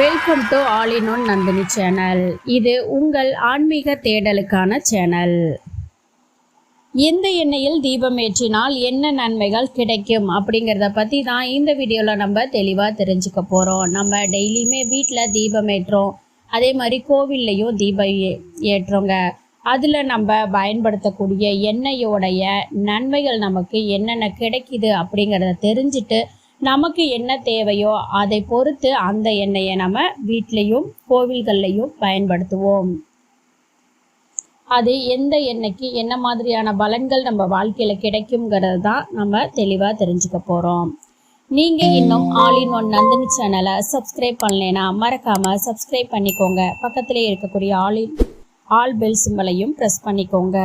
Welcome to all in one Nandini channel. இது உங்கள் ஆன்மீக தேடலுக்கான சேனல். எந்த எண்ணெயில் தீபம் ஏற்றினால் என்ன நன்மைகள் கிடைக்கும் அப்படிங்கிறத பற்றி தான் இந்த வீடியோவில் நம்ம தெளிவாக தெரிஞ்சுக்க போகிறோம். நம்ம டெய்லியுமே வீட்டில் தீபம் ஏற்றுறோம், அதே மாதிரி கோவில்லையும் தீபம் ஏற்றுறோங்க. அதில் நம்ம பயன்படுத்தக்கூடிய எண்ணெயோடைய நன்மைகள் நமக்கு என்னென்ன கிடைக்குது அப்படிங்கிறத தெரிஞ்சுட்டு நமக்கு என்ன தேவையோ அதை பொறுத்து அந்த எண்ணெயை நம்ம வீட்லேயும் கோவில்கள்லையும் பயன்படுத்துவோம். அது எந்த எண்ணெய்க்கு என்ன மாதிரியான பலன்கள் நம்ம வாழ்க்கையில் கிடைக்குங்கிறது தான் நம்ம தெளிவாக தெரிஞ்சுக்க போகிறோம். நீங்கள் இன்னும் ஆல் இன் ஒன் நந்தினி சேனலை சப்ஸ்கிரைப் பண்ணலைன்னா மறக்காமல் சப்ஸ்கிரைப் பண்ணிக்கோங்க. பக்கத்திலே இருக்கக்கூடிய ஆல் பெல் சிம்பலையும் ப்ரெஸ் பண்ணிக்கோங்க.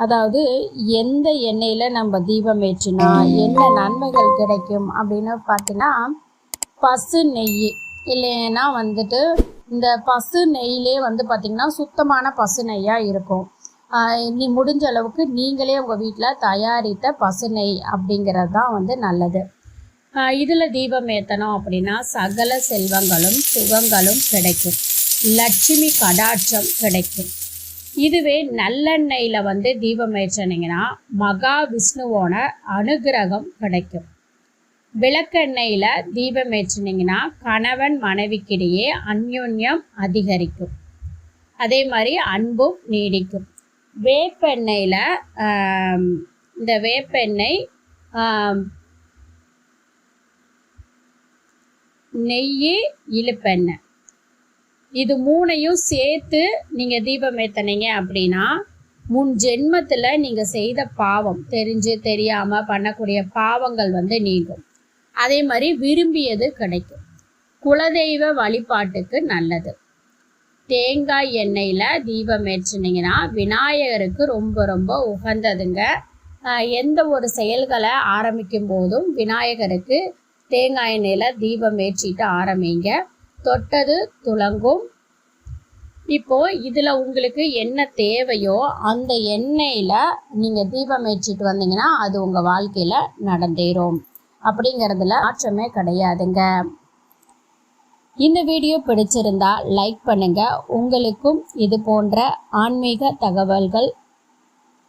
அதாவது எந்த எண்ணெயில் நம்ம தீபம் ஏற்றினா என்ன நன்மைகள் கிடைக்கும் அப்படின்னு பார்த்தீங்கன்னா, பசு நெய் இல்லைன்னா இந்த பசு நெய்யிலே பார்த்திங்கன்னா சுத்தமான பசு நெய்யாக இருக்கும். நீ முடிஞ்ச அளவுக்கு நீங்களே உங்கள் வீட்டில் தயாரித்த பசு நெய் அப்படிங்கிறது தான் நல்லது. இதில் தீபம் ஏற்றணும் அப்படின்னா சகல செல்வங்களும் சுகங்களும் கிடைக்கும், லட்சுமி கடாட்சம் கிடைக்கும். இதுவே நல்லெண்ணெயில் தீபம் ஏற்றினீங்கன்னா மகா விஷ்ணுவோட அனுகிரகம் கிடைக்கும். விளக்கெண்ணெயில் தீபம் ஏற்றினீங்கன்னா கணவன் மனைவிக்கிடையே அந்யோன்யம் அதிகரிக்கும், அதே மாதிரி அன்பும் நீடிக்கும். வேப்பெண்ணெயில் இந்த வேப்பெண்ணெய், நெய், இழுப்பெண்ணெய் இது மூணையும் சேர்த்து நீங்கள் தீபம் ஏற்றினீங்க அப்படின்னா முன் ஜென்மத்தில் நீங்கள் செய்த பாவம், தெரிஞ்சு தெரியாமல் பண்ணக்கூடிய பாவங்கள் நீங்கும். அதே மாதிரி விரும்பியது கிடைக்கும். குலதெய்வ வழிபாட்டுக்கு நல்லது. தேங்காய் எண்ணெயில் தீபம் ஏற்றினீங்கன்னா விநாயகருக்கு ரொம்ப ரொம்ப உகந்ததுங்க. எந்த ஒரு செயல்களை ஆரம்பிக்கும் போதும் விநாயகருக்கு தேங்காய் எண்ணெயில் தீபம் ஏற்றிட்டு ஆரம்பிங்க, தொட்டது துலங்கும். இப்போ இதில் உங்களுக்கு என்ன தேவையோ அந்த எண்ணெயில் நீங்கள் தீபம் ஏற்றிட்டு வந்தீங்கன்னா அது உங்கள் வாழ்க்கையில் நடந்தேறும். அப்படிங்கிறதுல மாற்றமே கிடையாதுங்க. இந்த வீடியோ பிடிச்சிருந்தா லைக் பண்ணுங்க. உங்களுக்கும் இது போன்ற ஆன்மீக தகவல்கள்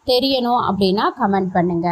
தெரியணும் அப்படின்னா கமெண்ட் பண்ணுங்க.